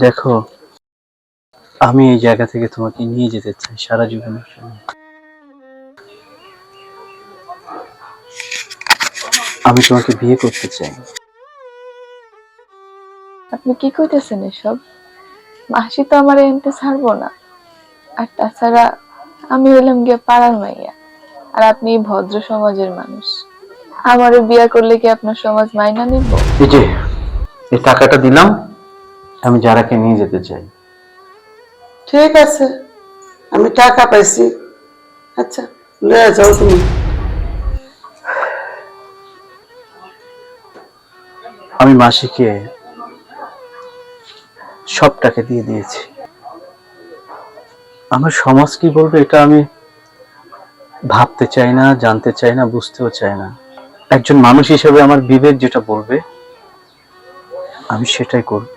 দেখো, আমি এই জায়গা থেকে তোমাকে নিয়ে যেতে চাই সারা জীবনের জন্য। আমি তোমাকে বিয়ে করতে চাই। আপনি কি কইতেছেন এসব? মাসি তো আমার এনতে ছাড়বো না। আর তাছাড়া আমি হইলাম গিয়ে পাড়ার মাইয়া, আর আপনি ভদ্র সমাজের মানুষ। আমারে বিয়া করলে কি আপনার সমাজ মাইনা নিব? এই যে এই টাকাটা দিলাম, আমি যারাকে নিয়ে যেতে চাই। ঠিক আছে, আমি টাকা পাইছি। আচ্ছা, লয়ে যাও তুমি। আমি মাসিকে সব টাকা দিয়ে দিয়েছি। আমার সমাজ কি বলবে এটা আমি ভাবতে চাই না, জানতে চাই না, বুঝতেও চাই না। একজন মানুষ হিসেবে আমার বিবেক যেটা বলবে আমি সেটাই করব।